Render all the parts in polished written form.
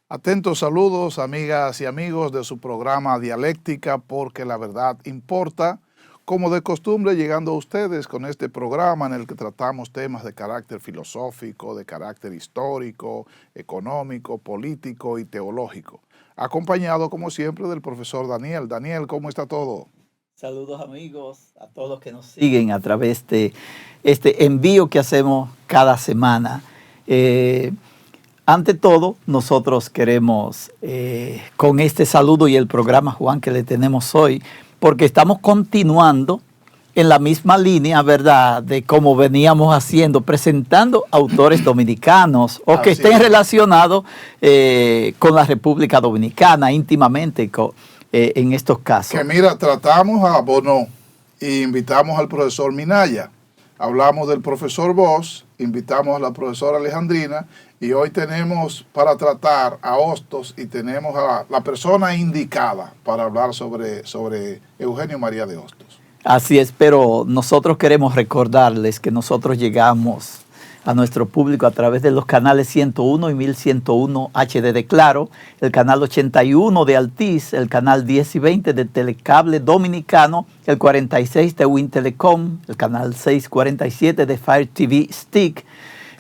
Atentos saludos, amigas y amigos de su programa Dialéctica, porque la verdad importa. Como de costumbre, llegando a ustedes con este programa en el que tratamos temas de carácter filosófico, de carácter histórico, económico, político y teológico. Acompañado, como siempre, del profesor Daniel. Daniel, ¿cómo está todo? Saludos amigos, a todos que nos siguen a través de este envío que hacemos cada semana. Ante todo, nosotros queremos, con este saludo y el programa, Juan, que le tenemos hoy, porque estamos continuando en la misma línea, ¿verdad?, de cómo veníamos haciendo, presentando autores dominicanos o que estén relacionados con la República Dominicana íntimamente en estos casos. Que mira, tratamos a Bono e invitamos al profesor Minaya. Hablamos del profesor Bosch, invitamos a la profesora Alejandrina y hoy tenemos para tratar a Hostos y tenemos a la persona indicada para hablar sobre Eugenio María de Hostos. Así es, pero nosotros queremos recordarles que nosotros llegamos a nuestro público a través de los canales 101 y 1101 HD de Claro, el canal 81 de Altiz, el canal 10 y 20 de Telecable Dominicano, el 46 de Wintelecom, el canal 647 de Fire TV Stick.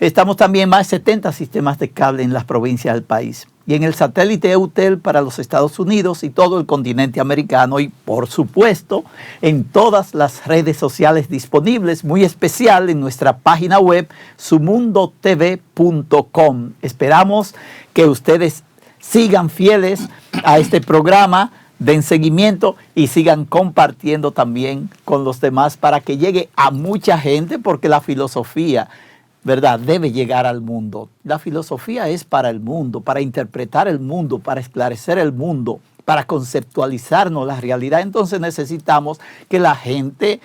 Estamos también en más de 70 sistemas de cable en las provincias del país. Y en el satélite EUTEL para los Estados Unidos y todo el continente americano y, por supuesto, en todas las redes sociales disponibles, muy especial en nuestra página web, sumundotv.com. Esperamos que ustedes sigan fieles a este programa, den seguimiento y sigan compartiendo también con los demás para que llegue a mucha gente, porque la filosofía, ¿verdad?, debe llegar al mundo. La filosofía es para el mundo, para interpretar el mundo, para esclarecer el mundo, para conceptualizarnos la realidad. Entonces necesitamos que la gente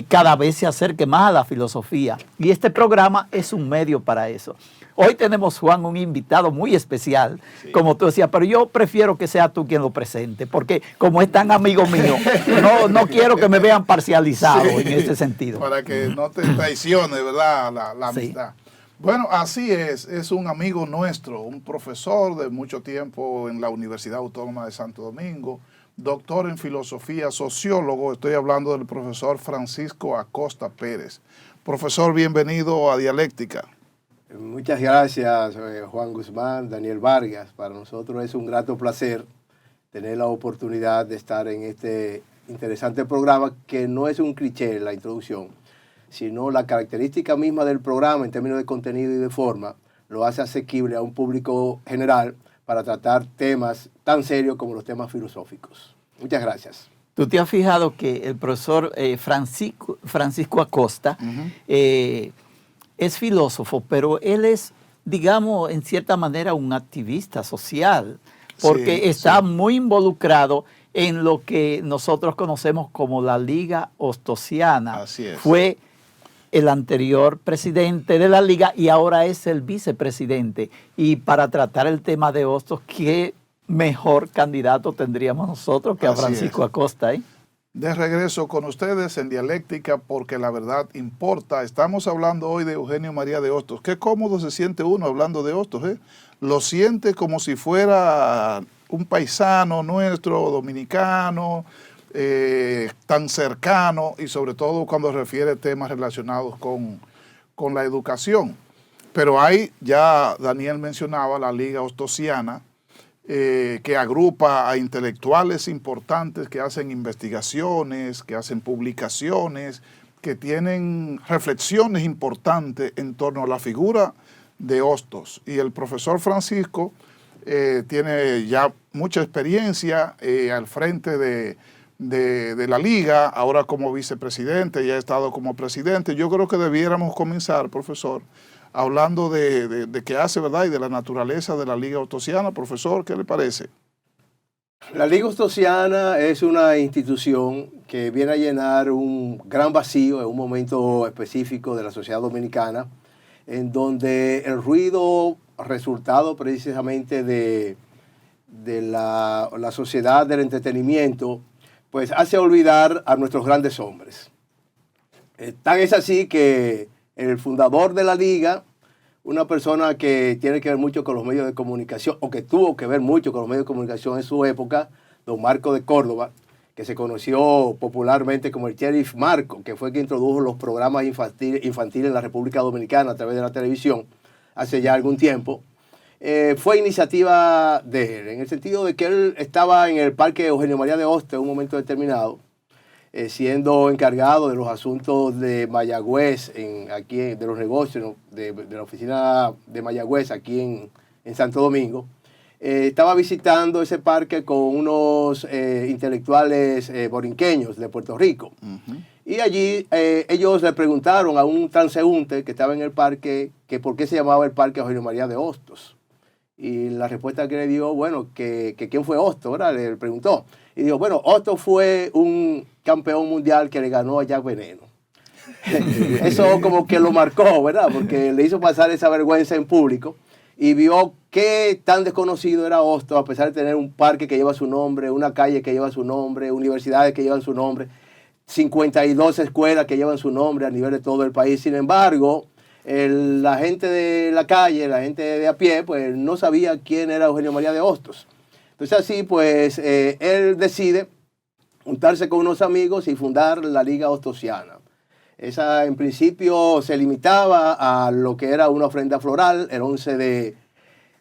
cada vez se acerque más a la filosofía. Y este programa es un medio para eso. Hoy tenemos, Juan, un invitado muy especial, sí, como tú decías, pero yo prefiero que sea tú quien lo presente, porque como es tan amigo mío, no quiero que me vean parcializado, sí, en ese sentido. Para que no te traicione, ¿verdad?, la amistad. Sí. Bueno, así es un amigo nuestro, un profesor de mucho tiempo en la Universidad Autónoma de Santo Domingo, doctor en filosofía, sociólogo. Estoy hablando del profesor Francisco Acosta Pérez. Profesor, bienvenido a Dialéctica. Muchas gracias, Juan Guzmán, Daniel Vargas. Para nosotros es un grato placer tener la oportunidad de estar en este interesante programa, que no es un cliché en la introducción, sino la característica misma del programa en términos de contenido y de forma lo hace asequible a un público general para tratar temas tan serios como los temas filosóficos. Muchas gracias. ¿Tú te has fijado que el profesor Francisco Acosta es filósofo, pero él es, digamos, en cierta manera un activista social, porque sí, está muy involucrado en lo que nosotros conocemos como la Liga Hostosiana? Así es. Fue el anterior presidente de la Liga y ahora es el vicepresidente. Y para tratar el tema de Hostos, ¿qué mejor candidato tendríamos nosotros que a Francisco Acosta? De regreso con ustedes en Dialéctica, porque la verdad importa. Estamos hablando hoy de Eugenio María de Hostos. Qué cómodo se siente uno hablando de Hostos, ¿eh? Lo siente como si fuera un paisano nuestro, dominicano, tan cercano, y sobre todo cuando refiere temas relacionados con la educación. Pero hay, ya Daniel mencionaba, la Liga Hostosiana, que agrupa a intelectuales importantes que hacen investigaciones, que hacen publicaciones, que tienen reflexiones importantes en torno a la figura de Hostos. Y el profesor Francisco tiene ya mucha experiencia al frente de la Liga, ahora como vicepresidente, ya ha estado como presidente. Yo creo que debiéramos comenzar, profesor, hablando de qué hace, ¿verdad?, y de la naturaleza de la Liga Hostosiana. Profesor, ¿qué le parece? La Liga Hostosiana es una institución que viene a llenar un gran vacío en un momento específico de la sociedad dominicana, en donde el ruido resultado precisamente de la sociedad del entretenimiento, pues hace olvidar a nuestros grandes hombres. Tan es así que el fundador de la Liga una persona que tiene que ver mucho con los medios de comunicación, o que tuvo que ver mucho con los medios de comunicación en su época, don Marco de Córdoba, que se conoció popularmente como el Sheriff Marco, que fue quien introdujo los programas infantiles en la República Dominicana a través de la televisión hace ya algún tiempo. Fue iniciativa de él, en el sentido de que él estaba en el Parque Eugenio María de Hostos en un momento determinado, siendo encargado de los asuntos de Mayagüez, de los negocios de la oficina de Mayagüez aquí en Santo Domingo. Estaba visitando ese parque con unos intelectuales borinqueños de Puerto Rico. Y allí ellos le preguntaron a un transeúnte que estaba en el parque que por qué se llamaba el Parque Eugenio María de Hostos. Y la respuesta que le dio, bueno, que quién fue Hostos, ¿verdad? Le preguntó. Y dijo, bueno, Hostos fue un campeón mundial que le ganó a Jack Veneno. Eso como que lo marcó, ¿verdad? Porque le hizo pasar esa vergüenza en público y vio qué tan desconocido era Hostos, a pesar de tener un parque que lleva su nombre, una calle que lleva su nombre, universidades que llevan su nombre, 52 escuelas que llevan su nombre a nivel de todo el país. Sin embargo, la gente de la calle, la gente de a pie, pues no sabía quién era Eugenio María de Hostos. Entonces así, pues, él decide juntarse con unos amigos y fundar la Liga Hostosiana. Esa, en principio, se limitaba a lo que era una ofrenda floral, el 11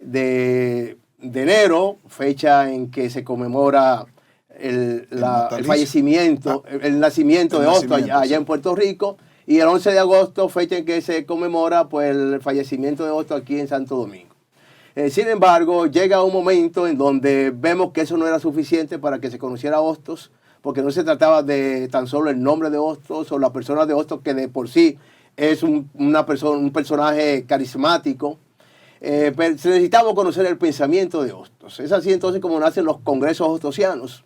de enero, fecha en que se conmemora el fallecimiento, el nacimiento de Hostos allá en Puerto Rico, y el 11 de agosto, fecha en que se conmemora pues, el fallecimiento de Hostos aquí en Santo Domingo. Sin embargo, llega un momento en donde vemos que eso no era suficiente para que se conociera Hostos, porque no se trataba de tan solo el nombre de Hostos o la persona de Hostos, que de por sí es un personaje carismático. Pero necesitamos conocer el pensamiento de Hostos. Es así entonces como nacen los congresos hostosianos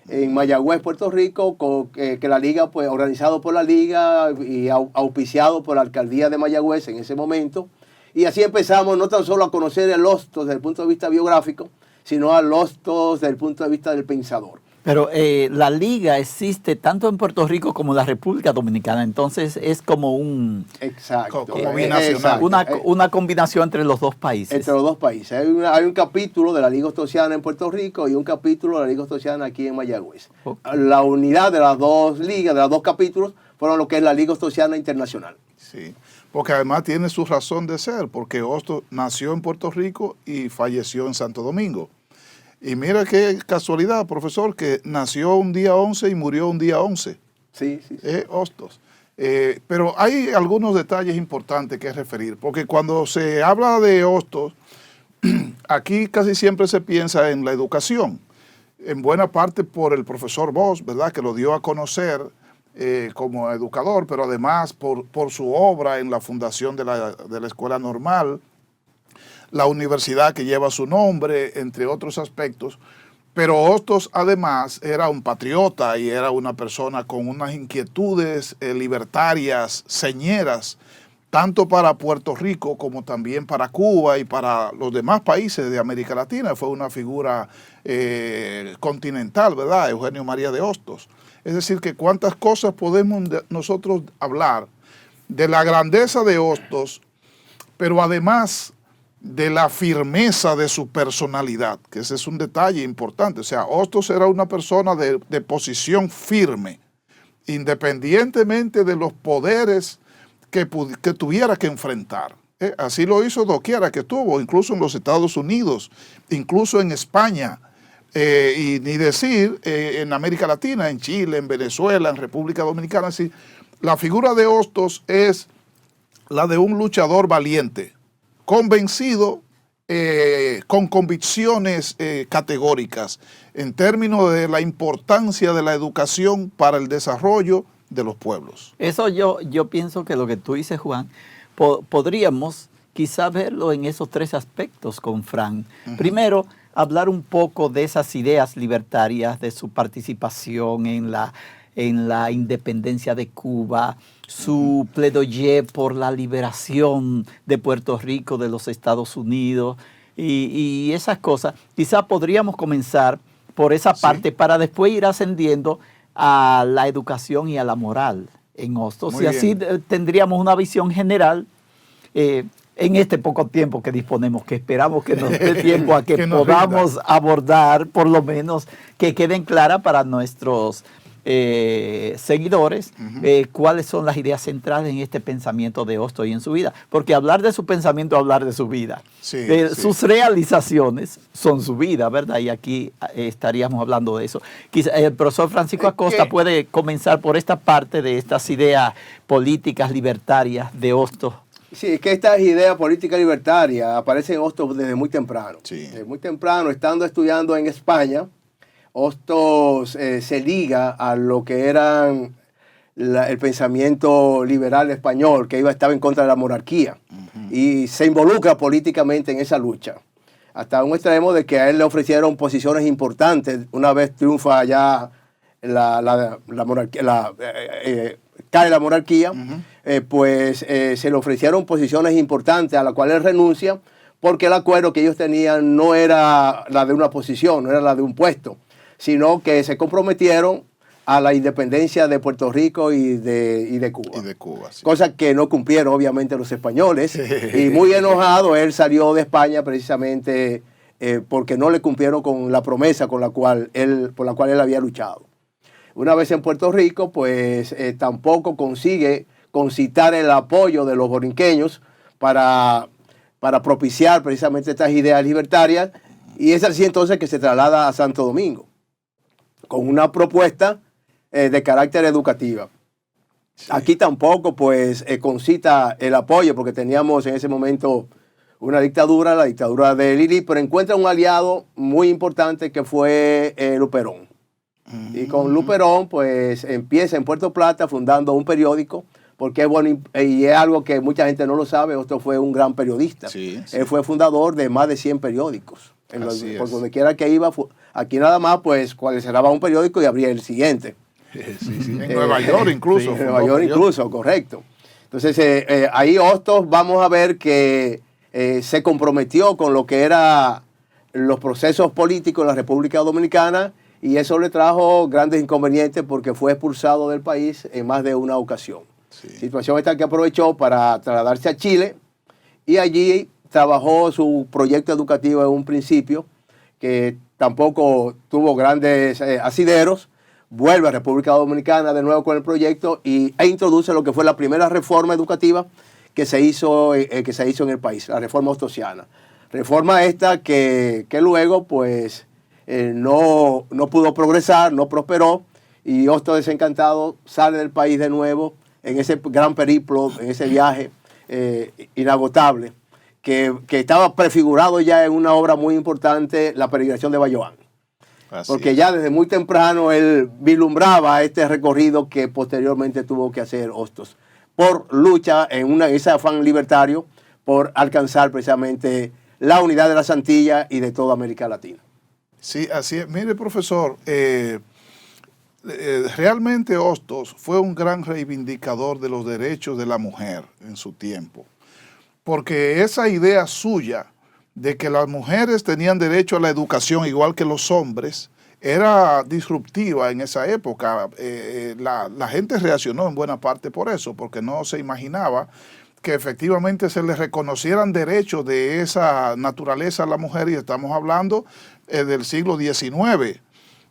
en Mayagüez, Puerto Rico, que la Liga, pues organizado por la Liga y auspiciado por la Alcaldía de Mayagüez en ese momento. Y así empezamos no tan solo a conocer el Hostos desde el punto de vista biográfico, sino al Hostos desde el punto de vista del pensador. Pero la Liga existe tanto en Puerto Rico como en la República Dominicana, entonces es como un... Exacto. Como binacional. Una combinación entre los dos países. Entre los dos países. Hay un capítulo de la Liga Hostosiana en Puerto Rico y un capítulo de la Liga Hostosiana aquí en Mayagüez. Okay. La unidad de las dos ligas, de los dos capítulos, fueron lo que es la Liga Hostosiana Internacional. Sí, porque además tiene su razón de ser, porque Hostos nació en Puerto Rico y falleció en Santo Domingo. Y mira qué casualidad, profesor, que nació un día 11 y murió un día 11. Sí. Hostos. Pero hay algunos detalles importantes que referir, porque cuando se habla de Hostos, aquí casi siempre se piensa en la educación, en buena parte por el profesor Bosch, ¿verdad?, que lo dio a conocer como educador, pero además por su obra en la fundación de la Escuela Normal, la universidad que lleva su nombre, entre otros aspectos. Pero Hostos además era un patriota y era una persona con unas inquietudes libertarias, señeras, tanto para Puerto Rico como también para Cuba y para los demás países de América Latina. Fue una figura continental, ¿verdad? Eugenio María de Hostos. Es decir, que cuántas cosas podemos nosotros hablar de la grandeza de Hostos, pero además de la firmeza de su personalidad, que ese es un detalle importante. O sea, Hostos era una persona de posición firme, independientemente de los poderes que tuviera que enfrentar. Así lo hizo doquiera que estuvo, incluso en los Estados Unidos, incluso en España, y ni decir en América Latina, en Chile, en Venezuela, en República Dominicana. Así, la figura de Hostos es la de un luchador valiente, convencido, con convicciones categóricas en términos de la importancia de la educación para el desarrollo de los pueblos. Eso yo pienso que lo que tú dices, Juan, podríamos quizá verlo en esos tres aspectos con Fran. Primero, hablar un poco de esas ideas libertarias, de su participación en la independencia de Cuba, su pledoyer por la liberación de Puerto Rico de los Estados Unidos y esas cosas. Quizá podríamos comenzar por esa parte para después ir ascendiendo a la educación y a la moral en Hostos. Y así tendríamos una visión general en este poco tiempo que disponemos, que esperamos que nos dé tiempo a que Que nos podamos abordar, por lo menos, que queden claras para nuestros seguidores, cuáles son las ideas centrales en este pensamiento de Hostos y en su vida. Porque hablar de su pensamiento es hablar de su vida. Sí, Sus realizaciones son su vida, ¿verdad? Y aquí estaríamos hablando de eso. Quizá, el profesor Francisco Acosta puede comenzar por esta parte de estas ideas políticas libertarias de Hostos. Sí, es que estas ideas políticas libertarias aparecen en Hostos desde muy temprano. Sí. Desde muy temprano, estando estudiando en España, Hostos se liga a lo que eran el pensamiento liberal español, que estaba en contra de la monarquía, y se involucra políticamente en esa lucha, hasta un extremo de que a él le ofrecieron posiciones importantes. Una vez triunfa ya la monarquía, cae la monarquía, pues se le ofrecieron posiciones importantes a las cuales él renuncia, porque el acuerdo que ellos tenían no era la de una posición, no era la de un puesto, sino que se comprometieron a la independencia de Puerto Rico y de Cuba. Y de Cuba, sí. Cosa que no cumplieron obviamente los españoles. Y muy enojado, él salió de España precisamente porque no le cumplieron con la promesa por la cual él había luchado. Una vez en Puerto Rico, pues tampoco consigue concitar el apoyo de los borinqueños para propiciar precisamente estas ideas libertarias, y es así entonces que se traslada a Santo Domingo con una propuesta de carácter educativa. Sí. Aquí tampoco pues concita el apoyo, porque teníamos en ese momento una dictadura, la dictadura de Lili, pero encuentra un aliado muy importante que fue Luperón. Y con Luperón pues empieza en Puerto Plata fundando un periódico, porque es bueno, y es algo que mucha gente no lo sabe. Otto fue un gran periodista. Sí, sí. Él fue fundador de más de 100 periódicos. Por donde quiera que iba, aquí nada más, pues cuando cerraba un periódico y abría el siguiente. Sí, sí. En Nueva York incluso. En Nueva York incluso, correcto. Entonces ahí Hostos vamos a ver que se comprometió con lo que eran los procesos políticos en la República Dominicana, y eso le trajo grandes inconvenientes porque fue expulsado del país en más de una ocasión. Sí. Situación esta que aprovechó para trasladarse a Chile, y allí trabajó su proyecto educativo en un principio, que tampoco tuvo grandes asideros. Vuelve a República Dominicana de nuevo con el proyecto e introduce lo que fue la primera reforma educativa que se hizo en el país, la reforma hostosiana. Reforma esta que luego pues no pudo progresar, no prosperó, y Hostos, desencantado, sale del país de nuevo en ese gran periplo, en ese viaje inagotable, que estaba prefigurado ya en una obra muy importante, La peregrinación de Bayoán. Porque ya desde muy temprano él vislumbraba este recorrido que posteriormente tuvo que hacer Hostos, por lucha en ese afán libertario, por alcanzar precisamente la unidad de las Antillas y de toda América Latina. Sí, así es. Mire, profesor, realmente Hostos fue un gran reivindicador de los derechos de la mujer en su tiempo, porque esa idea suya de que las mujeres tenían derecho a la educación igual que los hombres era disruptiva en esa época. La gente reaccionó en buena parte por eso, porque no se imaginaba que efectivamente se les reconocieran derechos de esa naturaleza a la mujer, y estamos hablando del siglo XIX,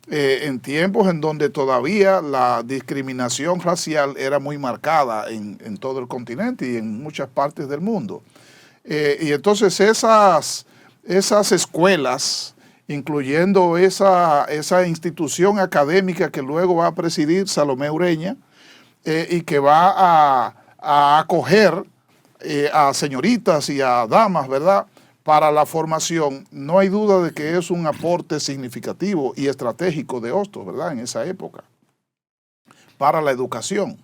en tiempos en donde todavía la discriminación racial era muy marcada en todo el continente y en muchas partes del mundo. Y entonces esas escuelas, incluyendo esa institución académica que luego va a presidir Salomé Ureña, y que va a acoger a señoritas y a damas, ¿verdad?, para la formación, no hay duda de que es un aporte significativo y estratégico de Hostos, ¿verdad?, en esa época, para la educación.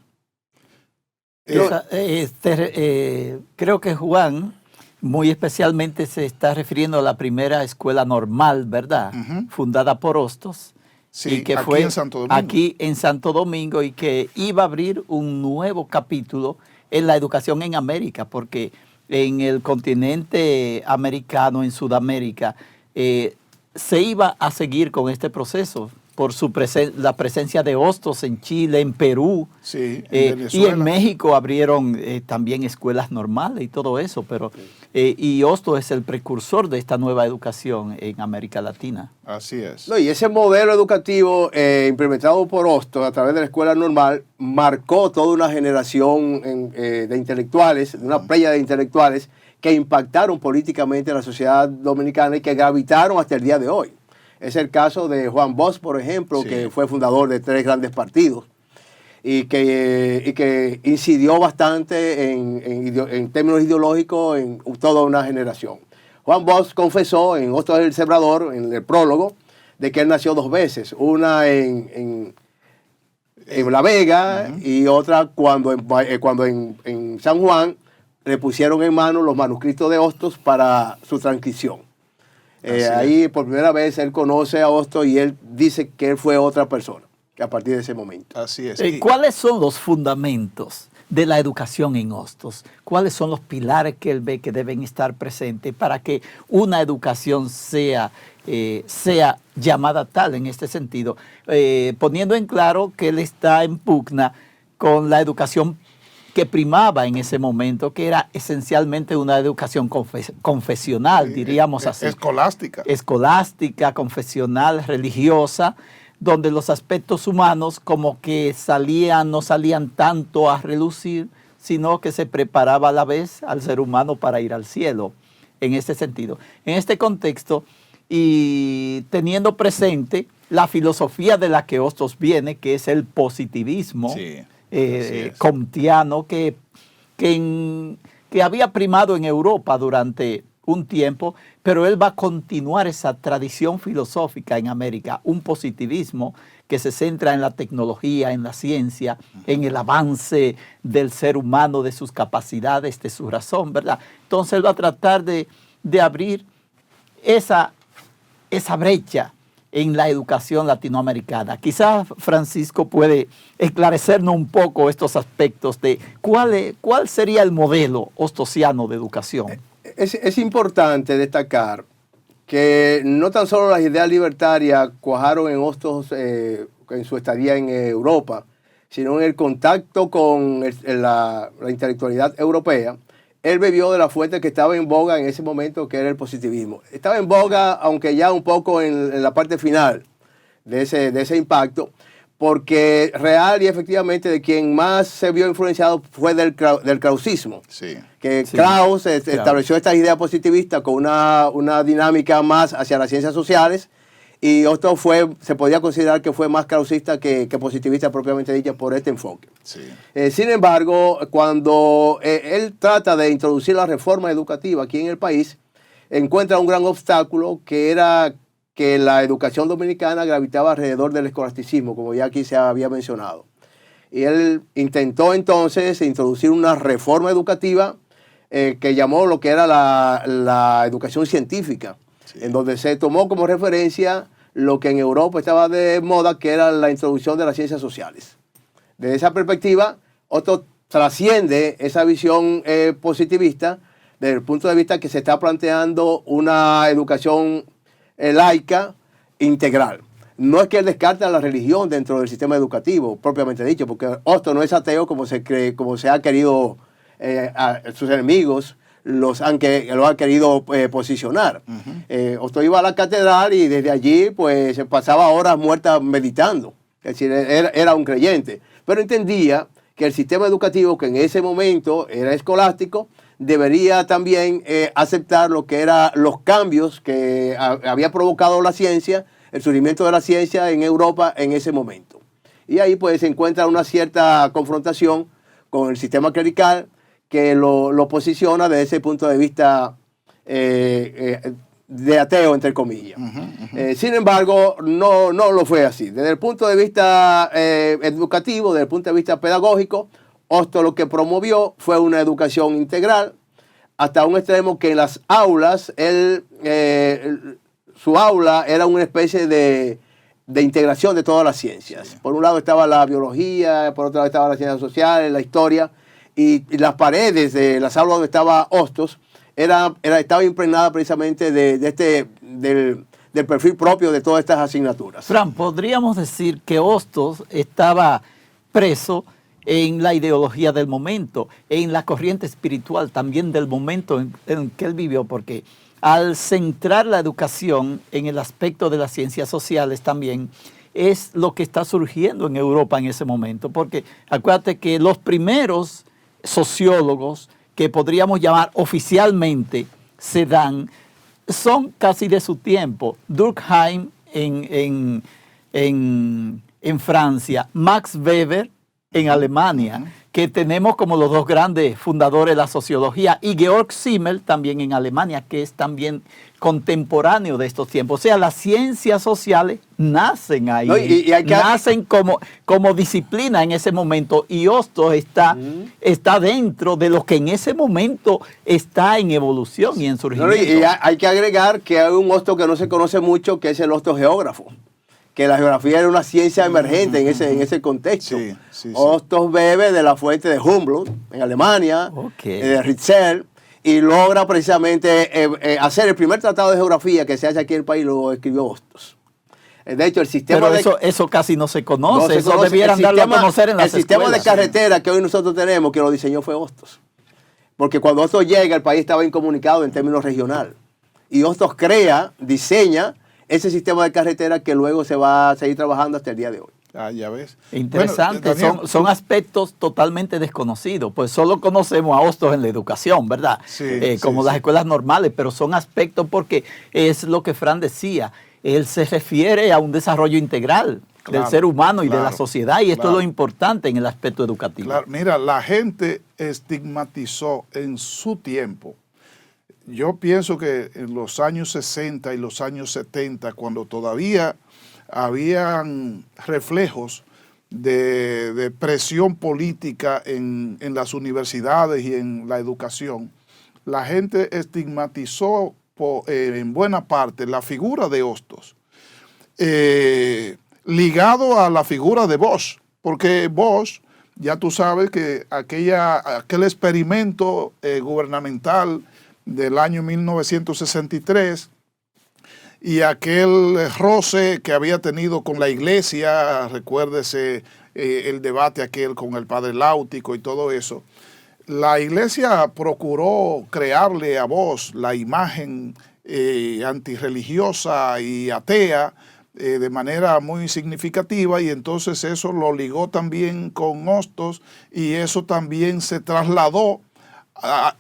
Creo que Juan muy especialmente se está refiriendo a la primera escuela normal, ¿verdad?, fundada por Hostos. Sí, y que aquí fue en Santo Domingo. Aquí en Santo Domingo, y que iba a abrir un nuevo capítulo en la educación en América, porque en el continente americano, en Sudamérica, se iba a seguir con este proceso. por la presencia de Hostos en Chile, en Perú, Sí, en y Venezuela. en México abrieron también escuelas normales y todo eso, pero y Hostos es el precursor de esta nueva educación en América Latina. Así es. No, y ese modelo educativo implementado por Hostos a través de la escuela normal marcó toda una generación de intelectuales, una playa de intelectuales que impactaron políticamente a la sociedad dominicana y que gravitaron hasta el día de hoy. Es el caso de Juan Bosch, por ejemplo, Sí. que fue fundador de 3 grandes partidos y que incidió bastante en términos ideológicos en toda una generación. Juan Bosch confesó en Hostos del Sembrador, en el prólogo, de que él nació 2 veces, una en La Vega y otra cuando en San Juan le pusieron en mano los manuscritos de Hostos para su transcripción. Ahí por primera vez él conoce a Hostos y él dice que él fue otra persona que a partir de ese momento. Así es. ¿Cuáles son los fundamentos de la educación en Hostos? ¿Cuáles son los pilares que él ve que deben estar presentes para que una educación sea llamada tal en este sentido? Poniendo en claro que él está en pugna con la educación que primaba en ese momento, que era esencialmente una educación confesional, diríamos así. Escolástica. Escolástica, confesional, religiosa, donde los aspectos humanos como que no salían tanto a relucir, sino que se preparaba a la vez al ser humano para ir al cielo, en este sentido. En este contexto, y teniendo presente la filosofía de la que Hostos viene, que es el positivismo, Sí. comtiano, que había primado en Europa durante un tiempo, pero él va a continuar esa tradición filosófica en América, un positivismo que se centra en la tecnología, en la ciencia, en el avance del ser humano, de sus capacidades, de su razón, ¿verdad? Entonces él va a tratar de abrir esa brecha en la educación latinoamericana. Quizás Francisco puede esclarecernos un poco estos aspectos de cuál sería el modelo hostosiano de educación. Es importante destacar que no tan solo las ideas libertarias cuajaron en Hostos en su estadía en Europa, sino en el contacto con la intelectualidad europea. Él bebió de la fuente que estaba en boga en ese momento, que era el positivismo. Estaba en boga, aunque ya un poco en la parte final de ese impacto, porque real y efectivamente de quien más se vio influenciado fue del krausismo. Sí. Que Sí, Krauss estableció esta idea positivista con una dinámica más hacia las ciencias sociales, y Hostos se podía considerar que fue más krausista que positivista propiamente dicha por este enfoque. Sí. Sin embargo, cuando él trata de introducir la reforma educativa aquí en el país, encuentra un gran obstáculo, que era que la educación dominicana gravitaba alrededor del escolasticismo, como ya aquí se había mencionado. Y él intentó entonces introducir una reforma educativa que llamó lo que era la educación científica, sí, en donde se tomó como referencia lo que en Europa estaba de moda, que era la introducción de las ciencias sociales. Desde esa perspectiva, Hostos trasciende esa visión positivista desde el punto de vista que se está planteando una educación laica integral. No es que él descarta la religión dentro del sistema educativo, propiamente dicho, porque Hostos no es ateo como se cree, como se ha querido, sus enemigos lo han querido posicionar. Hostos iba a la catedral y desde allí pues pasaba horas muertas meditando. Es decir, era un creyente, pero entendía que el sistema educativo, que en ese momento era escolástico, debería también aceptar lo que eran los cambios que había provocado la ciencia, el surgimiento de la ciencia en Europa en ese momento. Y ahí pues se encuentra una cierta confrontación con el sistema clerical, que lo posiciona desde ese punto de vista de ateo, entre comillas. Sin embargo, no lo fue así. Desde el punto de vista educativo, desde el punto de vista pedagógico, Hostos lo que promovió fue una educación integral, hasta un extremo que en las aulas, su aula era una especie de integración de todas las ciencias. Sí. Por un lado estaba la biología, por otro lado estaban las ciencias sociales, la historia, y las paredes de las aulas donde estaba Hostos estaba impregnada precisamente del del perfil propio de todas estas asignaturas. Fran, podríamos decir que Hostos estaba preso en la ideología del momento, en la corriente espiritual también del momento en que él vivió, porque al centrar la educación en el aspecto de las ciencias sociales también es lo que está surgiendo en Europa en ese momento, porque acuérdate que los primeros sociólogos que podríamos llamar oficialmente se dan, son casi de su tiempo. Durkheim en Francia, Max Weber en Alemania, que tenemos como los dos grandes fundadores de la sociología, y Georg Simmel también en Alemania, que es también contemporáneo de estos tiempos. O sea, las ciencias sociales nacen ahí, no, y nacen como disciplina en ese momento, y Hostos está dentro de lo que en ese momento está en evolución y en surgimiento. No, y hay que agregar que hay un Hostos que no se conoce mucho, que es el Hostos geógrafo, que la geografía era una ciencia emergente en ese contexto. Sí. Hostos bebe de la fuente de Humboldt en Alemania, de Ritzel, y logra precisamente hacer el primer tratado de geografía que se hace aquí en el país, lo escribió Hostos. De hecho, el sistema eso casi no se conoce, eso conoce. debieran darlo a conocer en las escuelas. El sistema de escuelas. carretera que hoy nosotros tenemos, que lo diseñó fue Hostos. Porque cuando Hostos llega, el país estaba incomunicado en términos regional. Y Hostos diseña ese sistema de carretera que luego se va a seguir trabajando hasta el día de hoy. Ah, ya ves. Interesante, Bueno, Daniel, son aspectos totalmente desconocidos, pues solo conocemos a Hostos en la educación, ¿verdad? Como las escuelas normales, pero son aspectos porque es lo que Fran decía, él se refiere a un desarrollo integral del ser humano y de la sociedad, y esto es lo importante en el aspecto educativo. Claro, mira, la gente estigmatizó en su tiempo. Yo pienso que en los años 60 y los años 70, cuando todavía habían reflejos de presión política en las universidades y en la educación, la gente estigmatizó en buena parte la figura de Hostos, ligado a la figura de Bosch, porque Bosch, ya tú sabes que aquel experimento gubernamental del año 1963 y aquel roce que había tenido con la iglesia, recuérdese el debate aquel con el padre Láutico y todo eso, la iglesia procuró crearle a Bosch la imagen antirreligiosa y atea de manera muy significativa, y entonces eso lo ligó también con Hostos, y eso también se trasladó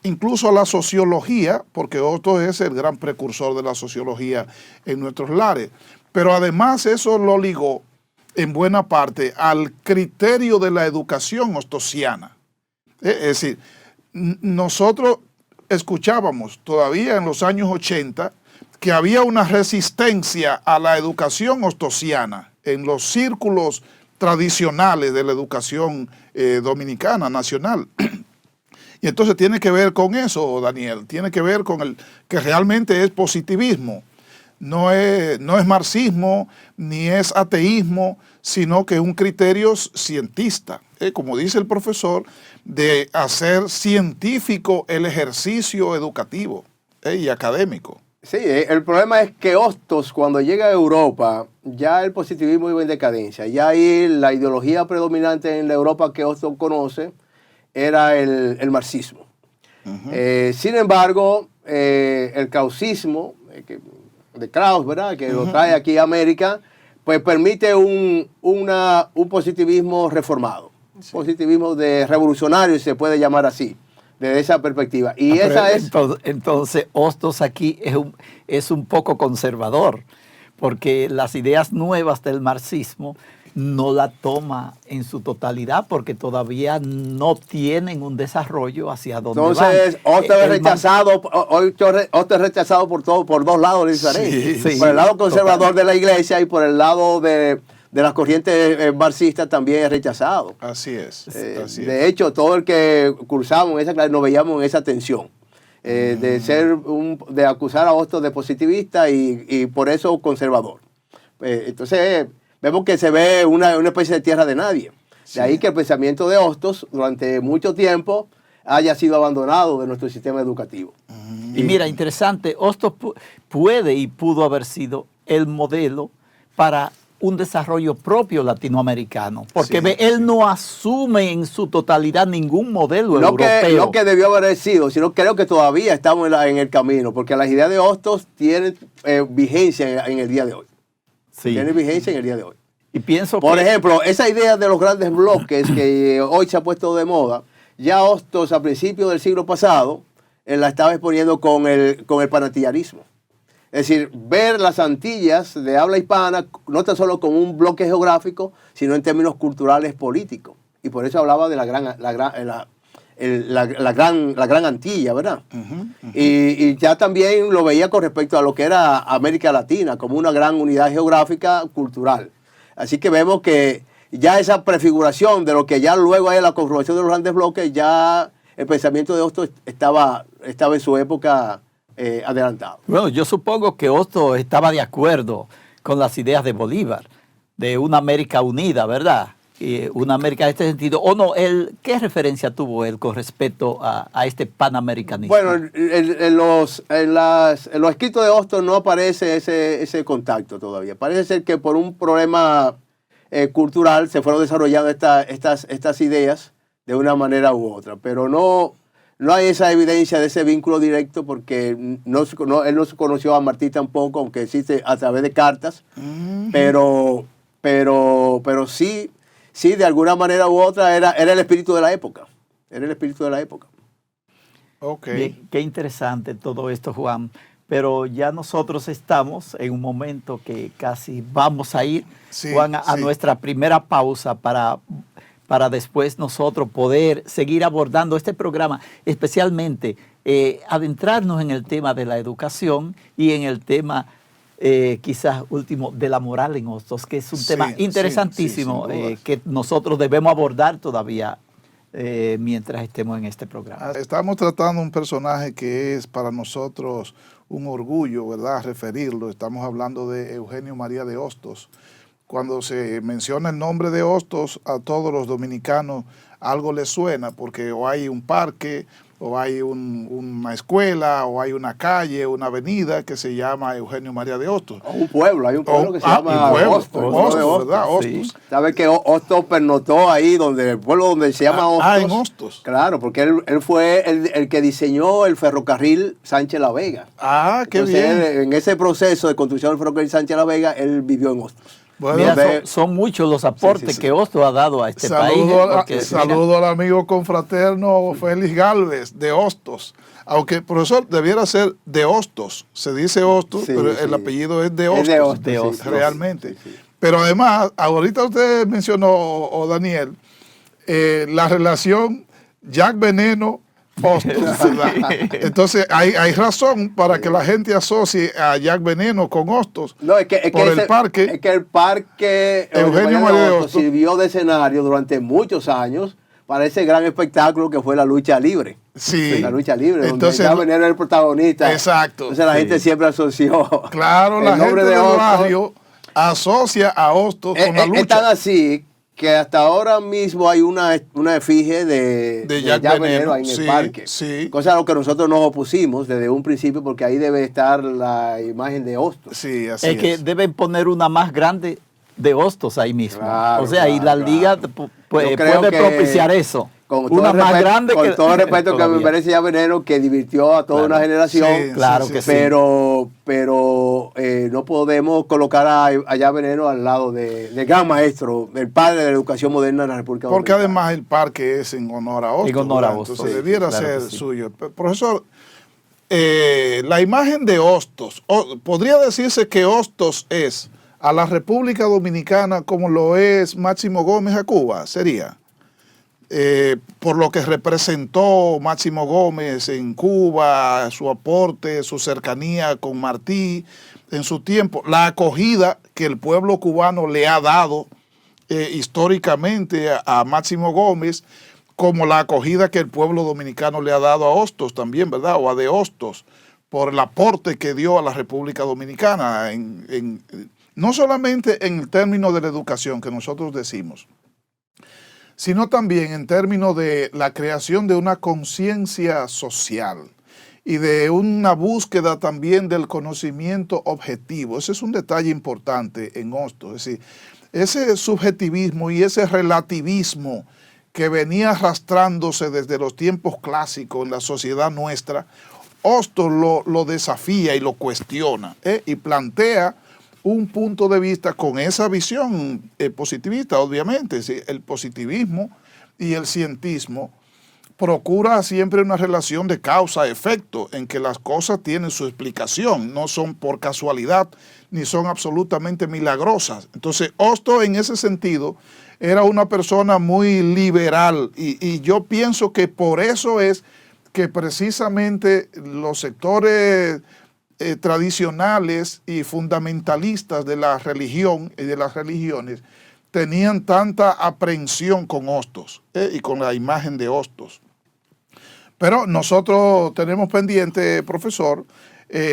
incluso a la sociología, porque Hostos es el gran precursor de la sociología en nuestros lares. Pero además eso lo ligó en buena parte al criterio de la educación hostosiana. Es decir, nosotros escuchábamos todavía en los años 80 que había una resistencia a la educación hostosiana en los círculos tradicionales de la educación dominicana, nacional. Y entonces tiene que ver con eso, Daniel, tiene que ver con el que realmente es positivismo. No es marxismo, ni es ateísmo, sino que es un criterio cientista, como dice el profesor, de hacer científico el ejercicio educativo y académico. Sí, el problema es que Hostos, cuando llega a Europa, ya el positivismo iba en decadencia. Ya ahí la ideología predominante en la Europa que Hostos conoce era el marxismo. Sin embargo, el krausismo de Krauss, ¿verdad?, que lo trae aquí a América, pues permite un positivismo reformado, positivismo de revolucionario, se puede llamar así, desde esa perspectiva. Y entonces Hostos aquí es un poco conservador, porque las ideas nuevas del marxismo no la toma en su totalidad porque todavía no tienen un desarrollo hacia donde van. Entonces, Hostos es rechazado por dos lados, sí, por el lado conservador de la iglesia y por el lado de las corrientes marxistas también es rechazado. Así es. De hecho, todo el que cursamos en esa clase nos veíamos en esa tensión. De acusar a Hostos de positivista y por eso conservador. Entonces, vemos que se ve una especie de tierra de nadie. De ahí que el pensamiento de Hostos durante mucho tiempo haya sido abandonado de nuestro sistema educativo. Y mira, interesante, Hostos puede y pudo haber sido el modelo para un desarrollo propio latinoamericano, porque Sí, él no asume en su totalidad ningún modelo No europeo. que debió haber sido, sino creo que todavía estamos en el camino, porque las ideas de Hostos tienen vigencia en el día de hoy. Sí. Tienen vigencia en el día de hoy. Y pienso Por que ejemplo, esa idea de los grandes bloques que hoy se ha puesto de moda, ya Hostos a principios del siglo pasado la estaba exponiendo con el panatilianismo. Es decir, ver las Antillas de habla hispana no tan solo como un bloque geográfico, sino en términos culturales políticos. Y por eso hablaba de la gran Antilla, ¿verdad? Y ya también lo veía con respecto a lo que era América Latina, como una gran unidad geográfica cultural. Así que vemos que ya esa prefiguración de lo que ya luego es la conformación de los grandes bloques, ya el pensamiento de Hostos estaba en su época adelantado. bueno, yo supongo que Hostos estaba de acuerdo con las ideas de Bolívar, de una América unida, ¿verdad? Y una América en este sentido. ¿O no? ¿Qué referencia tuvo él con respecto a este panamericanismo? Bueno, en los escritos de Hostos no aparece ese contacto todavía. Parece ser que por un problema cultural se fueron desarrollando estas ideas de una manera u otra, pero no hay esa evidencia de ese vínculo directo porque él no se conoció a Martí tampoco, aunque existe a través de cartas, pero sí, de alguna manera u otra era el espíritu de la época. Era el espíritu de la época. Ok. Bien, qué interesante todo esto, Juan. Pero ya nosotros estamos en un momento que casi vamos a ir, Sí, Juan, a sí. nuestra primera pausa para después nosotros poder seguir abordando este programa, especialmente adentrarnos en el tema de la educación y en el tema quizás último de la moral en Hostos, que es un Sí, tema sí, interesantísimo sí, sin dudas. que nosotros debemos abordar todavía mientras estemos en este programa. Estamos tratando un personaje que es para nosotros un orgullo, ¿verdad? Referirlo. Estamos hablando de Eugenio María de Hostos. Cuando se menciona el nombre de Hostos, a todos los dominicanos algo les suena, porque o hay un parque, o hay una escuela, o hay una calle, una avenida que se llama Eugenio María de Hostos. O un pueblo, hay un pueblo que se llama un pueblo, Hostos. Hostos, ¿verdad? Sí. Hostos. ¿Sabe que Hostos pernotó ahí, el pueblo donde se llama Hostos? En Hostos. Claro, porque él fue el que diseñó el ferrocarril Sánchez La Vega. Qué Entonces, bien. en ese proceso de construcción del ferrocarril Sánchez La Vega, él vivió en Hostos. Bueno, Mira, son muchos los aportes que Hostos ha dado a este país. Saludo al amigo confraterno Félix Galvez de Hostos. Aunque, profesor, debiera ser de Hostos. Se dice Hostos, Sí, pero sí. el apellido es de Hostos. Es de Hostos, de sí, Hostos. Realmente. sí, sí. Pero además, ahorita usted mencionó, o Daniel, la relación Jack Veneno Hostos, ¿verdad? Entonces hay razón para que la gente asocie a Jack Veneno con Hostos. No, es que el parque. Es que el parque Eugenio María de Hostos sirvió de escenario durante muchos años para ese gran espectáculo que fue la lucha libre. Sí. La lucha libre, Entonces, donde Jack Veneno era el protagonista. Exacto. Entonces la gente siempre asoció. Claro, la el gente nombre del de Hostos. barrio asocia a Hostos con la Es lucha. tan así que hasta ahora mismo hay una efigie de Jack Jack Veneno, ahí en sí, el parque. sí. Cosa a lo que nosotros nos opusimos desde un principio, porque ahí debe estar la imagen de Hostos. Sí, así Es que deben poner una más grande de Hostos ahí mismo. Claro, o sea, y la claro, liga claro. puede Yo creo que propiciar eso. Con todo Una el más respeto, grande con todo el respeto que me todavía. merece Jack Veneno, que divirtió a toda Claro. una generación. Sí, Claro sí, que sí. sí. Pero no podemos colocar a Jack Veneno al lado del gran maestro, el padre de la educación moderna de la República Porque Dominicana. además el parque es en honor a Hostos. En honor a ¿verdad? Hostos, Entonces sí, debiera claro ser que sí. suyo. Profesor, la imagen de Hostos, podría decirse que Hostos es a la República Dominicana como lo es Máximo Gómez a Cuba, sería. Por lo que representó Máximo Gómez en Cuba, su aporte, su cercanía con Martí en su tiempo, la acogida que el pueblo cubano le ha dado históricamente a Máximo Gómez, como la acogida que el pueblo dominicano le ha dado a Hostos también, ¿verdad? O a De Hostos, por el aporte que dio a la República Dominicana, no solamente en el término de la educación que nosotros decimos, sino también en términos de la creación de una conciencia social y de una búsqueda también del conocimiento objetivo. Ese es un detalle importante en Hostos. Es decir, ese subjetivismo y ese relativismo que venía arrastrándose desde los tiempos clásicos en la sociedad nuestra, Hostos lo desafía y lo cuestiona, y plantea un punto de vista con esa visión positivista, obviamente. ¿Sí? El positivismo y el cientismo procura siempre una relación de causa-efecto, en que las cosas tienen su explicación, no son por casualidad, ni son absolutamente milagrosas. Entonces, Hostos en ese sentido era una persona muy liberal, y yo pienso que por eso es que precisamente los sectores tradicionales y fundamentalistas de la religión y de las religiones tenían tanta aprehensión con Hostos y con la imagen de Hostos. Pero nosotros tenemos pendiente, profesor,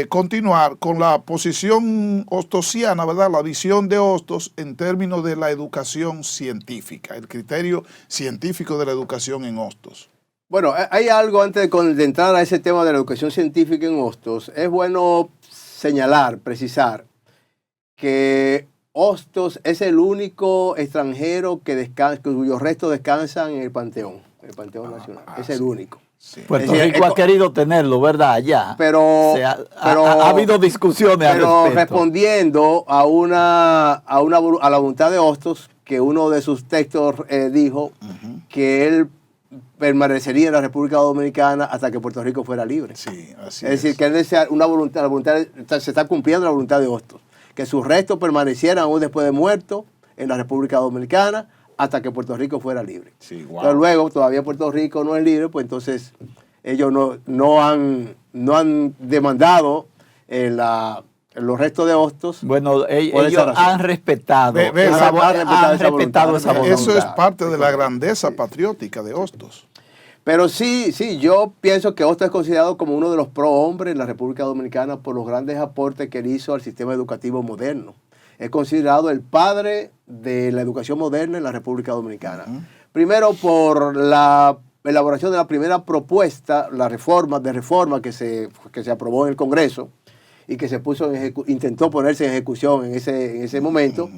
continuar con la posición hostosiana, ¿verdad? La visión de Hostos en términos de la educación científica, el criterio científico de la educación en Hostos. Bueno, hay algo antes de entrar a ese tema de la educación científica en Hostos. Es bueno señalar, precisar, que Hostos es el único extranjero cuyos restos descansan en el Panteón Nacional. Es el único. Sí. Puerto Rico ha querido tenerlo, ¿verdad? Allá. Pero ha habido discusiones al respecto. Pero respondiendo a la voluntad de Hostos, que uno de sus textos dijo que él permanecería en la República Dominicana hasta que Puerto Rico fuera libre. Sí, así es decir, que él desea se está cumpliendo la voluntad de Hostos, que sus restos permanecieran aún después de muerto en la República Dominicana hasta que Puerto Rico fuera libre. Sí, wow. Pero luego todavía Puerto Rico no es libre, pues entonces ellos no han demandado los restos de Hostos. Bueno, ellos han respetado esa voluntad. Eso es parte de la grandeza patriótica de Hostos. Pero sí, yo pienso que Hostos es considerado como uno de los prohombres en la República Dominicana por los grandes aportes que él hizo al sistema educativo moderno. Es considerado el padre de la educación moderna en la República Dominicana. Primero por la elaboración de la primera propuesta, la reforma que se aprobó en el Congreso y que se intentó ponerse en ejecución en ese momento.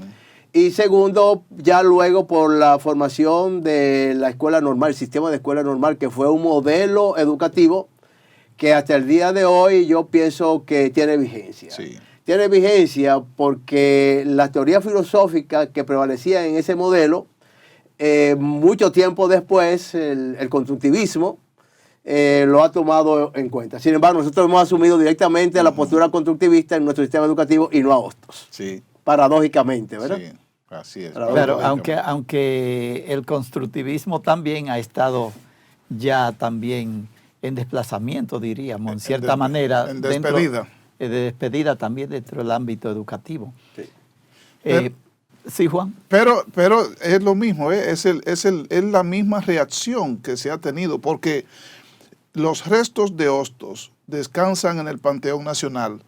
Y segundo, ya luego por la formación de la escuela normal, el sistema de escuela normal, que fue un modelo educativo que hasta el día de hoy yo pienso que tiene vigencia. Sí. Tiene vigencia porque la teoría filosófica que prevalecía en ese modelo, mucho tiempo después, el constructivismo lo ha tomado en cuenta. Sin embargo, nosotros hemos asumido directamente la postura constructivista en nuestro sistema educativo y no a Hostos. Sí. Paradójicamente, ¿verdad? Sí, así es. Claro, aunque el constructivismo también ha estado ya también en desplazamiento, diríamos, en cierta manera. En despedida. De despedida también dentro del ámbito educativo. Sí. Sí, Juan. Pero es lo mismo, es la misma reacción que se ha tenido, porque los restos de Hostos descansan en el Panteón Nacional,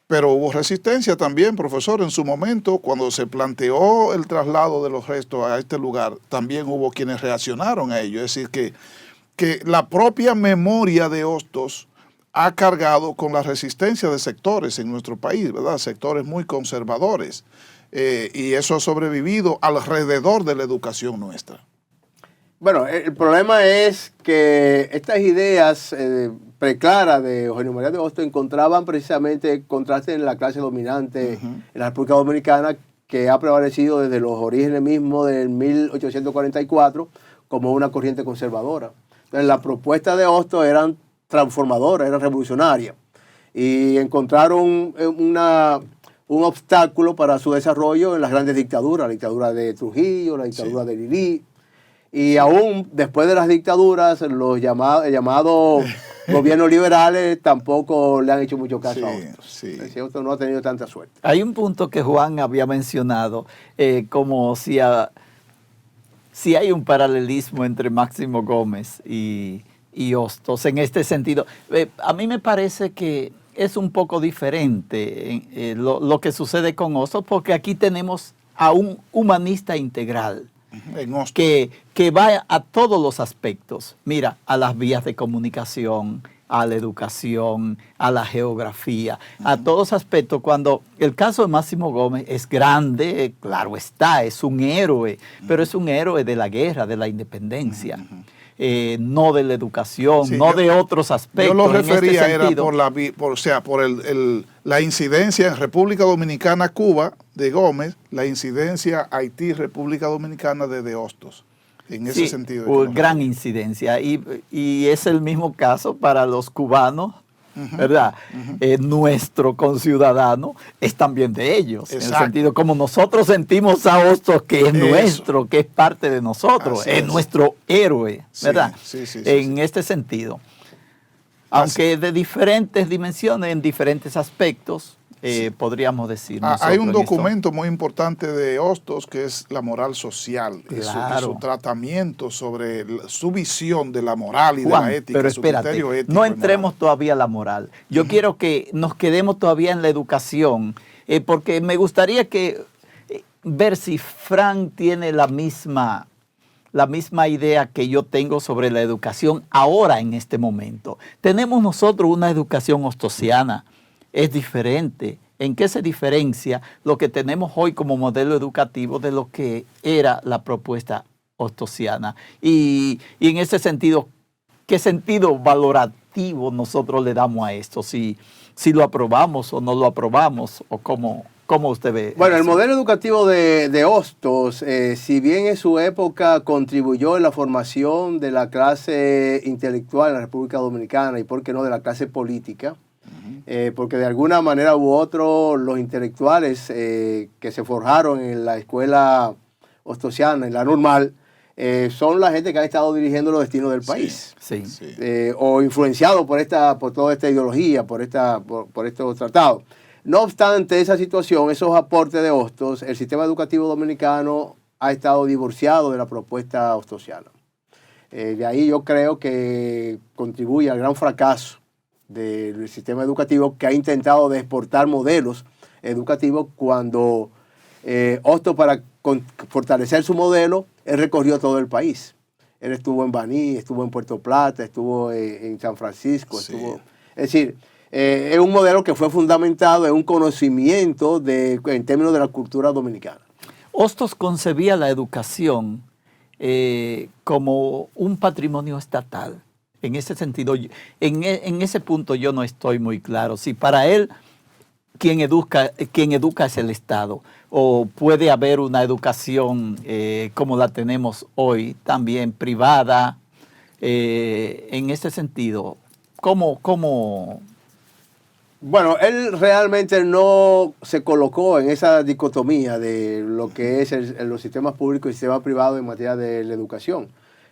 pero hubo resistencia también, profesor, en su momento, cuando se planteó el traslado de los restos a este lugar, también hubo quienes reaccionaron a ello. Es decir, que la propia memoria de Hostos ha cargado con la resistencia de sectores en nuestro país, ¿verdad? Sectores muy conservadores. Y eso ha sobrevivido alrededor de la educación nuestra. Bueno, el problema es que estas ideas preclaras de Eugenio María de Hostos encontraban precisamente contraste en la clase dominante en la República Dominicana, que ha prevalecido desde los orígenes mismos del 1844 como una corriente conservadora. Entonces, las propuestas de Hostos eran transformadoras, eran revolucionarias, y encontraron un obstáculo para su desarrollo en las grandes dictaduras, la dictadura de Trujillo, la dictadura de Lili, y aún después de las dictaduras, los llamados gobiernos liberales tampoco le han hecho mucho caso a Hostos. Sí. Hostos no ha tenido tanta suerte. Hay un punto que Juan había mencionado, como si hay un paralelismo entre Máximo Gómez y Hostos en este sentido. A mí me parece que es un poco diferente lo que sucede con Hostos, porque aquí tenemos a un humanista integral que va a todos los aspectos. Mira, a las vías de comunicación, a la educación, a la geografía, a todos aspectos. Cuando el caso de Máximo Gómez es grande, claro está, es un héroe, pero es un héroe de la guerra, de la independencia. No de la educación, Sí, no de otros aspectos. Yo lo en este refería era sentido. por la incidencia en República Dominicana, Cuba, de Gómez, la incidencia Haití, República Dominicana de Hostos. En ese Sí, sentido. gran incidencia. Y es el mismo caso para los cubanos, ¿verdad? Nuestro conciudadano es también de ellos. En el sentido, como nosotros sentimos a Hostos, que es nuestro, que es parte de nosotros, es nuestro héroe, ¿verdad? Sí, en este sentido. Aunque de diferentes dimensiones, en diferentes aspectos, podríamos decir. Hay un documento muy importante de Hostos que es la moral social, claro. y su tratamiento sobre su visión de la moral y Juan, de la ética. Pero su espérate, criterio ético no entremos todavía a la moral. Yo quiero que nos quedemos todavía en la educación, porque me gustaría ver si Frank tiene la misma idea que yo tengo sobre la educación ahora en este momento. Tenemos nosotros una educación hostosiana. Es diferente. ¿En qué se diferencia lo que tenemos hoy como modelo educativo de lo que era la propuesta hostosiana? Y en ese sentido, ¿qué sentido valorativo nosotros le damos a esto? Si lo aprobamos o no lo aprobamos, o cómo usted ve. Bueno, el modelo educativo de Hostos, si bien en su época contribuyó en la formación de la clase intelectual en la República Dominicana y, por qué no, de la clase política, porque de alguna manera u otro los intelectuales que se forjaron en la escuela hostosiana, en la normal, son la gente que ha estado dirigiendo los destinos del país. Sí. O influenciados por toda esta ideología, por estos tratados. No obstante esa situación, esos aportes de Hostos, el sistema educativo dominicano ha estado divorciado de la propuesta hostosiana. De ahí yo creo que contribuye al gran fracaso del sistema educativo, que ha intentado de exportar modelos educativos cuando Hostos, para fortalecer su modelo, él recorrió todo el país. Él estuvo en Baní, estuvo en Puerto Plata, estuvo en San Francisco. Sí. Es decir, es un modelo que fue fundamentado en un conocimiento en términos de la cultura dominicana. Hostos concebía la educación como un patrimonio estatal. En ese sentido, en ese punto yo no estoy muy claro. Si para él quien educa es el Estado, o puede haber una educación como la tenemos hoy, también privada, en ese sentido, ¿cómo? Bueno, él realmente no se colocó en esa dicotomía de lo que es los sistemas públicos y sistemas privados en materia de la educación.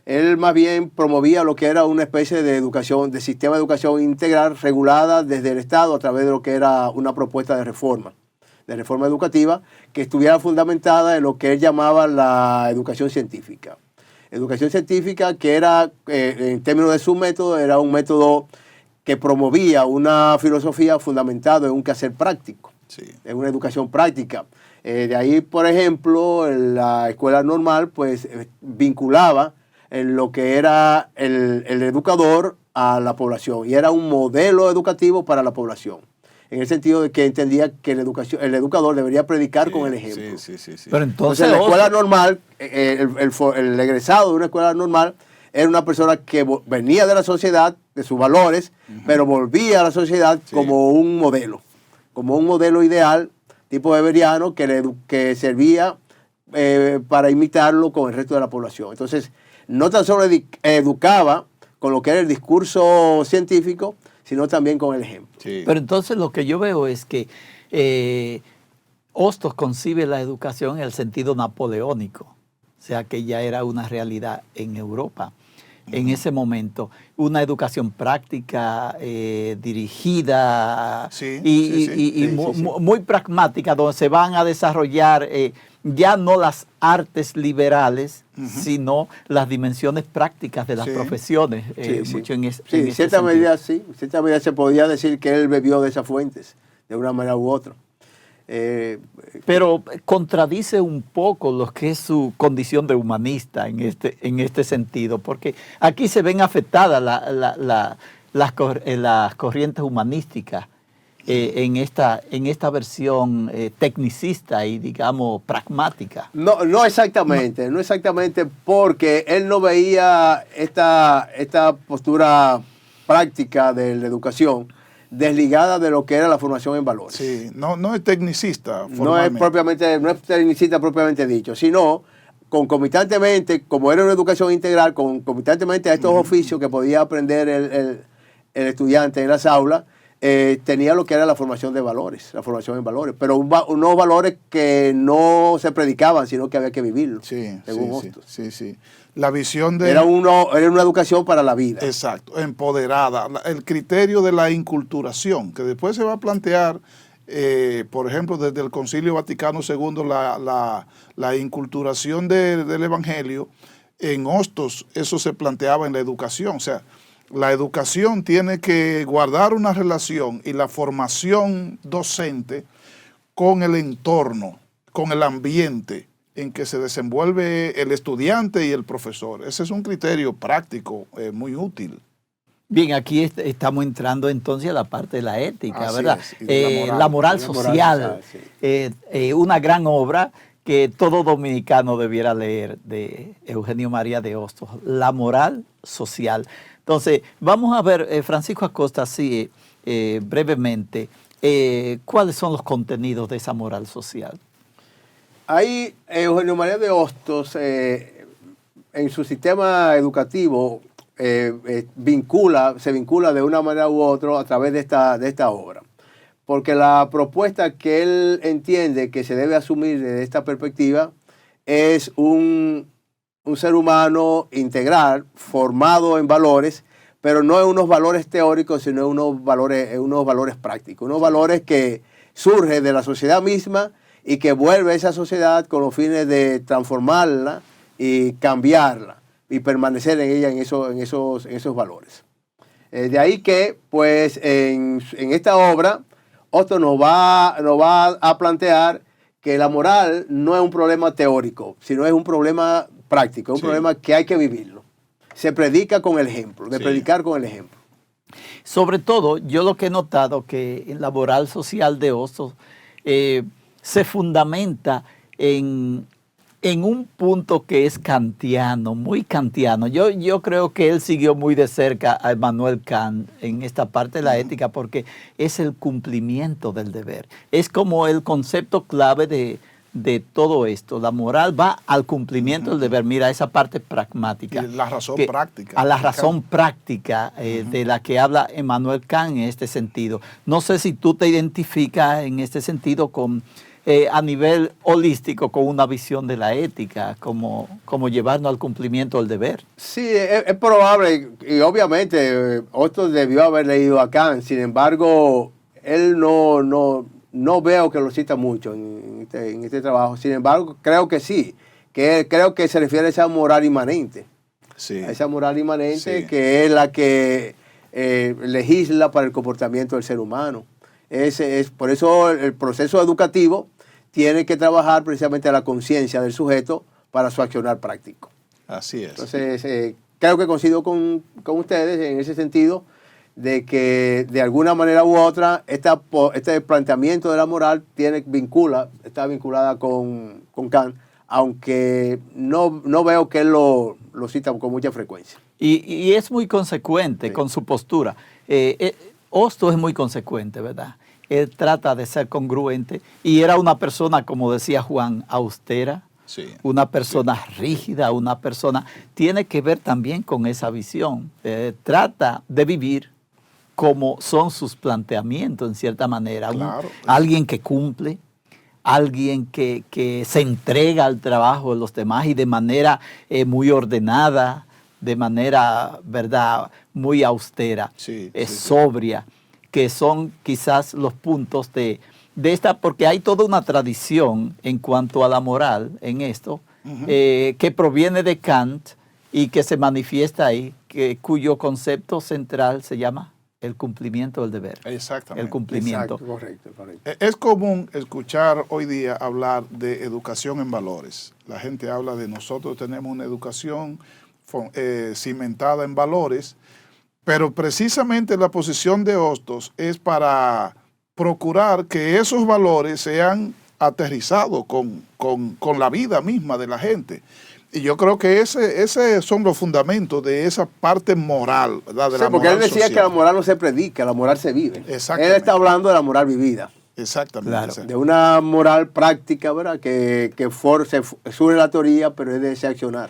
Él más bien promovía lo que era una especie de educación, de sistema de educación integral regulada desde el Estado a través de lo que era una propuesta de reforma educativa que estuviera fundamentada en lo que él llamaba la educación científica. Educación científica que era, en términos de su método, era un método que promovía una filosofía fundamentada en un quehacer práctico, en una educación práctica. De ahí, por ejemplo, la escuela normal pues vinculaba en lo que era el educador a la población, y era un modelo educativo para la población, en el sentido de que entendía que el educador debería predicar con el ejemplo. Sí. Pero entonces la escuela normal, el egresado de una escuela normal era una persona que venía de la sociedad, de sus valores, pero volvía a la sociedad como un modelo ideal, tipo weberiano, que servía para imitarlo con el resto de la población. Entonces, no tan solo educaba con lo que era el discurso científico, sino también con el ejemplo. Sí. Pero entonces lo que yo veo es que Hostos concibe la educación en el sentido napoleónico, o sea que ya era una realidad en Europa. En ese momento, una educación práctica, dirigida muy pragmática, donde se van a desarrollar ya no las artes liberales, sino las dimensiones prácticas de las profesiones. En cierta medida se podía decir que él bebió de esas fuentes, de una manera u otra. Pero contradice un poco lo que es su condición de humanista en este sentido, porque aquí se ven afectadas las corrientes humanísticas en esta versión tecnicista y, digamos, pragmática. No exactamente, no exactamente, porque él no veía esta postura práctica de la educación desligada de lo que era la formación en valores. Sí, no es tecnicista formalmente. No es tecnicista propiamente dicho, sino concomitantemente, como era una educación integral, concomitantemente a estos oficios que podía aprender el estudiante en las aulas, tenía lo que era la formación en valores, pero unos valores que no se predicaban, sino que había que vivirlos. Sí. La visión de... Era una educación para la vida. Exacto, empoderada. El criterio de la inculturación, que después se va a plantear, por ejemplo, desde el Concilio Vaticano II, la inculturación del Evangelio. En Hostos eso se planteaba en la educación, o sea, la educación tiene que guardar una relación y la formación docente con el entorno, con el ambiente en que se desenvuelve el estudiante y el profesor. Ese es un criterio práctico muy útil. Bien, aquí estamos entrando entonces a la parte de la ética, Así ¿verdad? es, la moral social, sí. Una gran obra que todo dominicano debiera leer, de Eugenio María de Hostos, La moral social. Entonces, vamos a ver, Francisco Acosta, así brevemente, ¿cuáles son los contenidos de esa moral social? Ahí Eugenio María de Hostos, en su sistema educativo, se vincula de una manera u otra a través de esta obra. Porque la propuesta que él entiende que se debe asumir desde esta perspectiva es un ser humano integral, formado en valores, pero no en unos valores teóricos, sino en unos valores prácticos, unos valores que surgen de la sociedad misma y que vuelve a esa sociedad con los fines de transformarla y cambiarla y permanecer en ella en esos valores. De ahí que, pues, en esta obra, Hostos nos va a plantear que la moral no es un problema teórico, sino es un problema práctico, es un problema que hay que vivirlo. Se predica con el ejemplo, predicar con el ejemplo. Sobre todo, yo lo que he notado que en la moral social de Hostos se fundamenta en un punto que es kantiano, muy kantiano. Yo creo que él siguió muy de cerca a Immanuel Kant en esta parte de la ética porque es el cumplimiento del deber. Es como el concepto clave de todo esto. La moral va al cumplimiento del deber. Mira, esa parte pragmática. Y la razón práctica. A la razón práctica de la que habla Immanuel Kant en este sentido. No sé si tú te identificas en este sentido con... a nivel holístico, con una visión de la ética, como llevarnos al cumplimiento del deber. Sí, es probable, y obviamente Hostos debió haber leído a Kant, sin embargo, él no veo que lo cita mucho en este trabajo, sin embargo, creo que sí, creo que se refiere a esa moral inmanente, a esa moral inmanente que es la que legisla para el comportamiento del ser humano. Por eso el proceso educativo tiene que trabajar precisamente a la conciencia del sujeto para su accionar práctico. Así es. Entonces, creo que coincido con ustedes en ese sentido de que de alguna manera u otra este planteamiento de la moral está vinculada con Kant, aunque no veo que él lo cita con mucha frecuencia. Y es muy consecuente con su postura. Hostos es muy consecuente, ¿verdad? Él trata de ser congruente y era una persona, como decía Juan, austera, una persona rígida, una persona... Tiene que ver también con esa visión. Trata de vivir como son sus planteamientos, en cierta manera. Claro. Alguien que cumple, alguien que se entrega al trabajo de los demás y de manera muy ordenada, de manera, ¿verdad?, muy austera, sobria, que son quizás los puntos de esta, porque hay toda una tradición en cuanto a la moral en esto, que proviene de Kant y que se manifiesta ahí, cuyo concepto central se llama el cumplimiento del deber. Exactamente. El cumplimiento. Exacto, correcto. Es común escuchar hoy día hablar de educación en valores. La gente habla de nosotros tenemos una educación cimentada en valores, Pero precisamente la posición de Hostos es para procurar que esos valores sean aterrizados con la vida misma de la gente. Y yo creo que ese son los fundamentos de esa parte moral, ¿verdad? De sí, la porque moral él decía social. que la moral no se predica, la moral se vive. Exactamente. Él está hablando de la moral vivida. Exactamente. Claro. sí. De una moral práctica, ¿verdad? Que surge la teoría, pero es de ese accionar.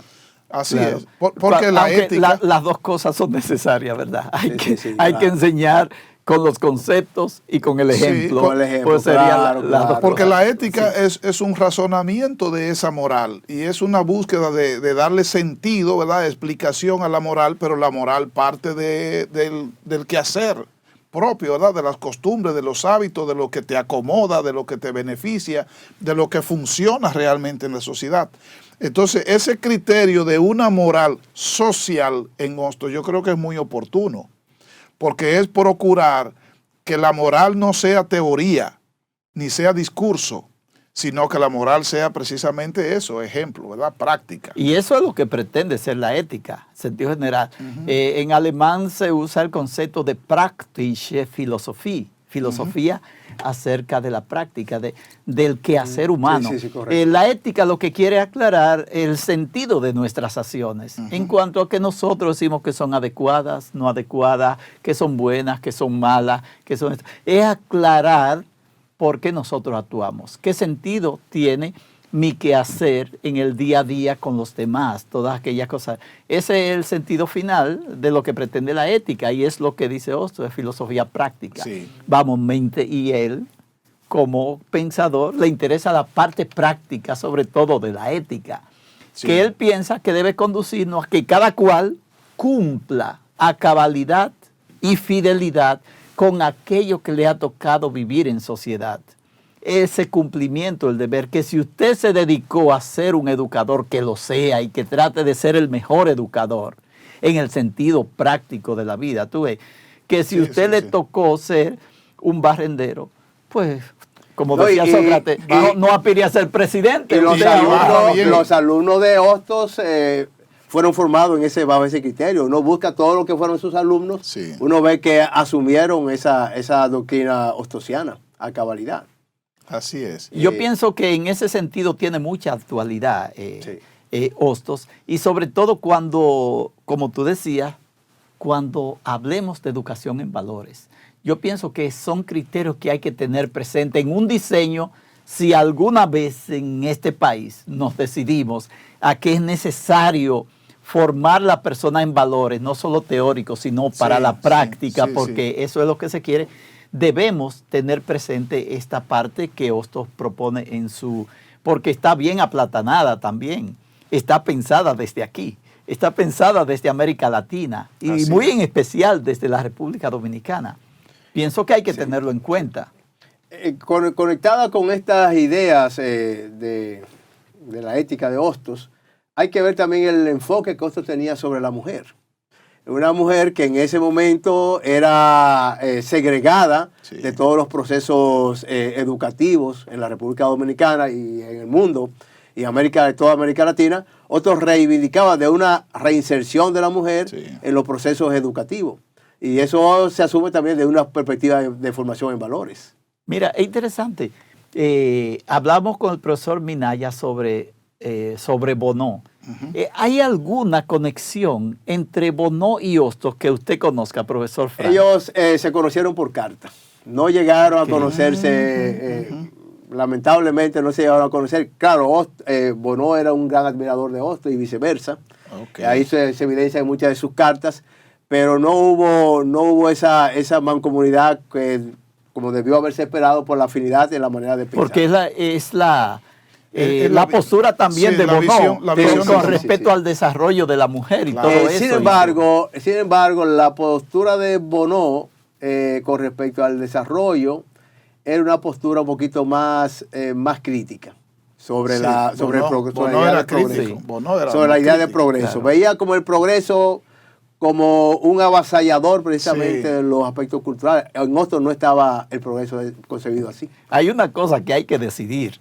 Así Claro. es. Porque la Aunque ética... las dos cosas son necesarias, ¿verdad? Hay Sí, hay claro. que enseñar con los conceptos y con el Sí, ejemplo. con el ejemplo, Pues serían claro, las claro. dos Porque cosas. la ética es un razonamiento de esa moral y es una búsqueda de darle sentido, ¿verdad? Explicación a la moral, pero la moral parte del quehacer propio, ¿verdad? De las costumbres, de los hábitos, de lo que te acomoda, de lo que te beneficia, de lo que funciona realmente en la sociedad. Entonces, ese criterio de una moral social en Hostos yo creo que es muy oportuno, porque es procurar que la moral no sea teoría, ni sea discurso, sino que la moral sea precisamente eso, ejemplo, ¿verdad? Práctica. Y eso es lo que pretende ser la ética, en sentido general. En alemán se usa el concepto de praktische Philosophie, filosofía acerca de la práctica, del quehacer humano. Sí, correcto. La ética lo que quiere aclarar el sentido de nuestras acciones, en cuanto a que nosotros decimos que son adecuadas, no adecuadas, que son buenas, que son malas, que son... Es aclarar por qué nosotros actuamos, qué sentido tiene mi quehacer en el día a día con los demás, todas aquellas cosas. Ese es el sentido final de lo que pretende la ética y es lo que dice Hostos, es filosofía práctica. Sí. Vamos, mente y él, como pensador, le interesa la parte práctica, sobre todo de la ética, Sí. que él piensa que debe conducirnos a que cada cual cumpla a cabalidad y fidelidad con aquello que le ha tocado vivir en sociedad. Ese cumplimiento, el deber, que si usted se dedicó a ser un educador, que lo sea y que trate de ser el mejor educador en el sentido práctico de la vida. Tú ves que si Sí, usted sí, le sí. tocó ser un barrendero, pues, como No, decía Sócrates, no aspire a ser presidente. Y los, o sea, alumnos- bien. los alumnos de Hostos fueron formados bajo ese criterio. Uno busca todo lo que fueron sus alumnos. Sí. Uno ve que asumieron esa doctrina hostosiana a cabalidad. Así es. Yo pienso que en ese sentido tiene mucha actualidad Hostos, y sobre todo cuando, como tú decías, cuando hablemos de educación en valores. Yo pienso que son criterios que hay que tener presente en un diseño si alguna vez en este país nos decidimos a que es necesario formar la persona en valores, no solo teóricos, sino para Sí, la práctica, sí, porque eso es lo que se quiere. Debemos tener presente esta parte que Hostos propone en su... porque está bien aplatanada también, está pensada desde aquí, está pensada desde América Latina y Así muy es. en especial desde la República Dominicana. Pienso que hay que tenerlo en cuenta. Conectada con estas ideas de la ética de Hostos, hay que ver también el enfoque que Hostos tenía sobre la mujer. Una mujer que en ese momento era segregada Sí. de todos los procesos educativos en la República Dominicana y en el mundo y toda América Latina. Otros reivindicaban de una reinserción de la mujer Sí. en los procesos educativos. Y eso se asume también de una perspectiva de formación en valores. Mira, es interesante. Hablamos con el profesor Minaya sobre Bonó. ¿Hay alguna conexión entre Bonó y Hostos que usted conozca, profesor Frank? Ellos se conocieron por carta. No llegaron a conocerse, lamentablemente no se llegaron a conocer. Claro, Bonó era un gran admirador de Hostos y viceversa. Ok. Ahí se evidencia en muchas de sus cartas, pero no hubo esa mancomunidad que como debió haberse esperado por la afinidad y la manera de pensar. Porque es la la postura también sí, de la Bonó visión- la visión con de- respecto al desarrollo de la mujer y Claro. todo eso. Sin embargo, la postura de Bonó con respecto al desarrollo era una postura un poquito más crítica sobre Sí, sobre Bonó la idea era de progreso. crítico. Bonó era Sobre la muy idea de crítico, progreso. claro. Veía como el progreso como un avasallador precisamente Sí. de los aspectos culturales. En Hostos no estaba el progreso concebido así. Hay una cosa que hay que decidir,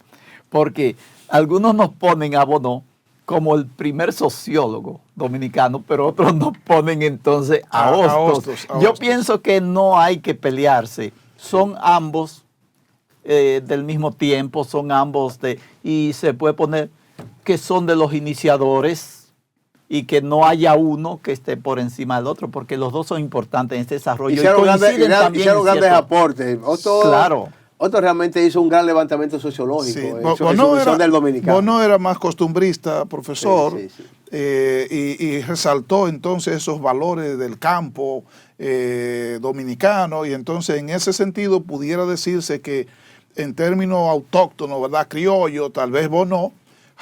porque algunos nos ponen a Bonó como el primer sociólogo dominicano, pero otros nos ponen entonces a Hostos. Yo pienso que no hay que pelearse. Son ambos del mismo tiempo, son ambos y se puede poner que son de los iniciadores y que no haya uno que esté por encima del otro, porque los dos son importantes en este desarrollo. Hicieron grandes aportes. Claro. Otro realmente hizo un gran levantamiento sociológico en su visión del dominicano. Bono era más costumbrista, profesor, y resaltó entonces esos valores del campo dominicano, y entonces en ese sentido pudiera decirse que en términos autóctonos, ¿verdad?, criollo, tal vez Bono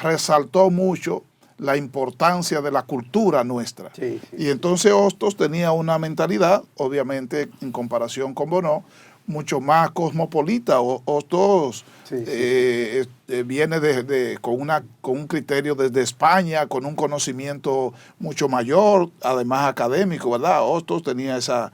resaltó mucho la importancia de la cultura nuestra. Y entonces Hostos tenía una mentalidad, obviamente en comparación con Bono, mucho más cosmopolita. Hostos viene con un criterio desde España, con un conocimiento mucho mayor, además académico, ¿verdad? Hostos tenía esa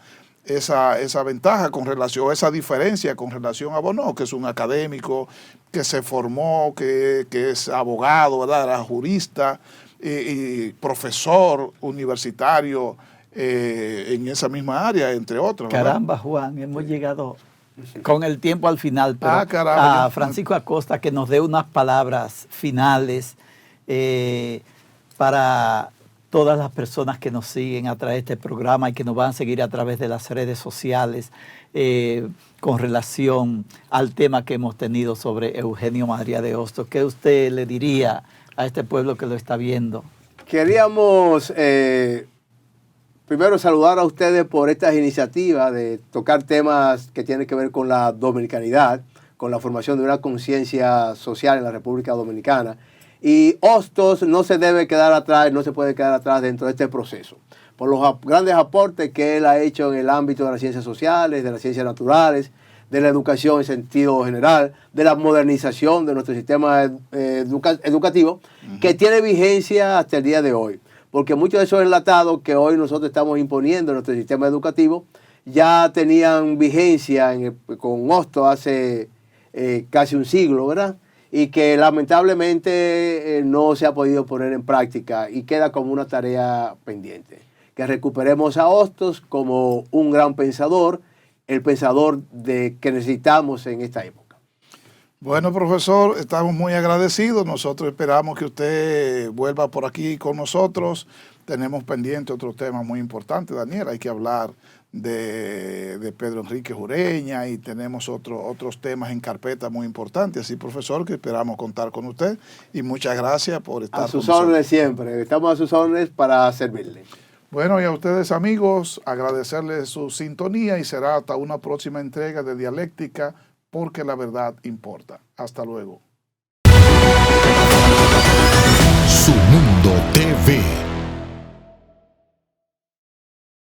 ventaja con relación, esa diferencia con relación a Bono, que es un académico que se formó, que es abogado, ¿verdad?, era jurista y profesor universitario en esa misma área, entre otros. Caramba, ¿verdad? Juan, hemos llegado con el tiempo al final, pero a Francisco Acosta que nos dé unas palabras finales para todas las personas que nos siguen a través de este programa y que nos van a seguir a través de las redes sociales con relación al tema que hemos tenido sobre Eugenio María de Hostos. ¿Qué usted le diría a este pueblo que lo está viendo? Queríamos primero saludar a ustedes por estas iniciativas de tocar temas que tienen que ver con la dominicanidad, con la formación de una conciencia social en la República Dominicana. Y Hostos no se debe quedar atrás, no se puede quedar atrás dentro de este proceso, por los grandes aportes que él ha hecho en el ámbito de las ciencias sociales, de las ciencias naturales, de la educación en sentido general, de la modernización de nuestro sistema educativo, que tiene vigencia hasta el día de hoy. Porque muchos de esos enlatados que hoy nosotros estamos imponiendo en nuestro sistema educativo ya tenían vigencia con Hostos hace casi un siglo, ¿verdad? Y que lamentablemente no se ha podido poner en práctica y queda como una tarea pendiente. Que recuperemos a Hostos como un gran pensador, el pensador que necesitamos en esta época. Bueno, profesor, estamos muy agradecidos. Nosotros esperamos que usted vuelva por aquí con nosotros. Tenemos pendiente otros temas muy importantes, Daniel. Hay que hablar de Pedro Enrique Ureña y tenemos otros temas en carpeta muy importantes. Así, profesor, que esperamos contar con usted. Y muchas gracias por estar con nosotros. A sus órdenes siempre. Estamos a sus órdenes para servirle. Bueno, y a ustedes, amigos, agradecerles su sintonía y será hasta una próxima entrega de Dialéctica, porque la verdad importa. Hasta luego. Su mundo